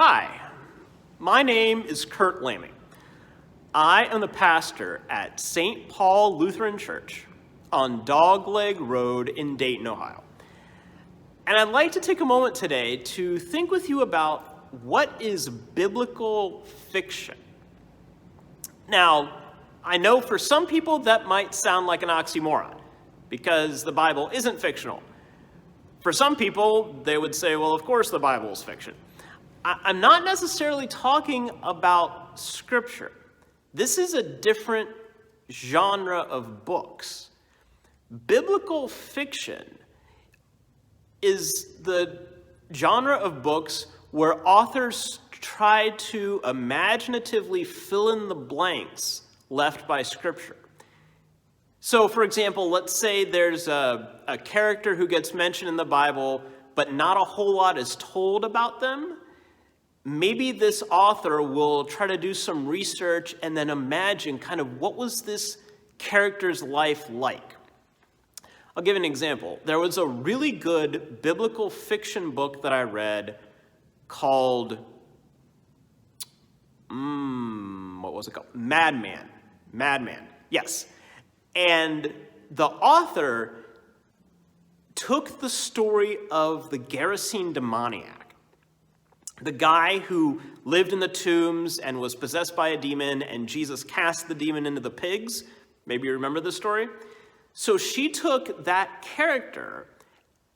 Hi, my name is Kurt Laming. I am the pastor at St Paul Lutheran Church on Dogleg Road in Dayton, Ohio. And I'd like to take a moment today to think with you about what is biblical fiction. Now, I know for some people that might sound like an oxymoron because the Bible isn't fictional. For some people, they would say, well, of course the Bible is fiction. I'm not necessarily talking about scripture. This is a different genre of books. Biblical fiction is the genre of books where authors try to imaginatively fill in the blanks left by scripture. So, for example, let's say there's a character who gets mentioned in the Bible, but not a whole lot is told about them. Maybe this author will try to do some research and then imagine kind of what was this character's life like. I'll give an example. There was a really good biblical fiction book that I read called, what was it called? Madman, yes. And the author took the story of the Gerasene demoniac, the guy who lived in the tombs and was possessed by a demon, and Jesus cast the demon into the pigs. Maybe you remember this story. So she took that character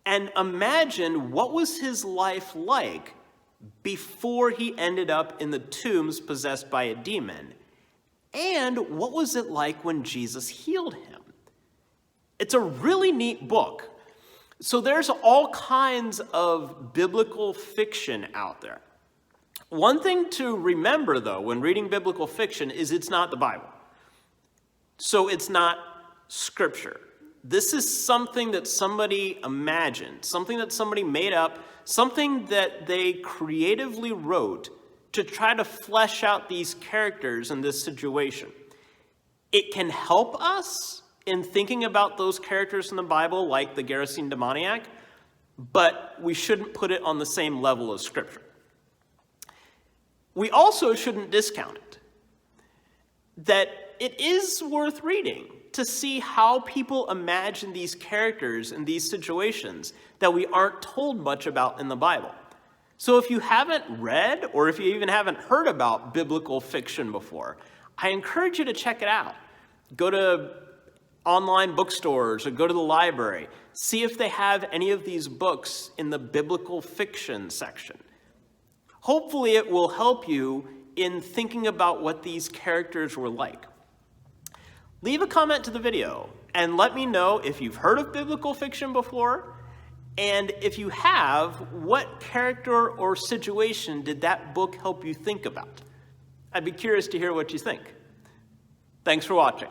and imagined what was his life like before he ended up in the tombs possessed by a demon, and what was it like when Jesus healed him. It's a really neat book. So there's all kinds of biblical fiction out there. One thing to remember, though, when reading biblical fiction is it's not the Bible. So it's not scripture. This is something that somebody imagined, something that somebody made up, something that they creatively wrote to try to flesh out these characters in this situation. It can help us in thinking about those characters in the Bible, like the Gerasene demoniac, but we shouldn't put it on the same level as Scripture. We also shouldn't discount it, that it is worth reading to see how people imagine these characters in these situations that we aren't told much about in the Bible. So if you haven't read, or if you even haven't heard about biblical fiction before, I encourage you to check it out. Go to online bookstores or go to the library. See if they have any of these books in the biblical fiction section. Hopefully it will help you in thinking about what these characters were like. Leave a comment to the video and let me know if you've heard of biblical fiction before, and if you have, what character or situation did that book help you think about? I'd be curious to hear what you think. Thanks for watching.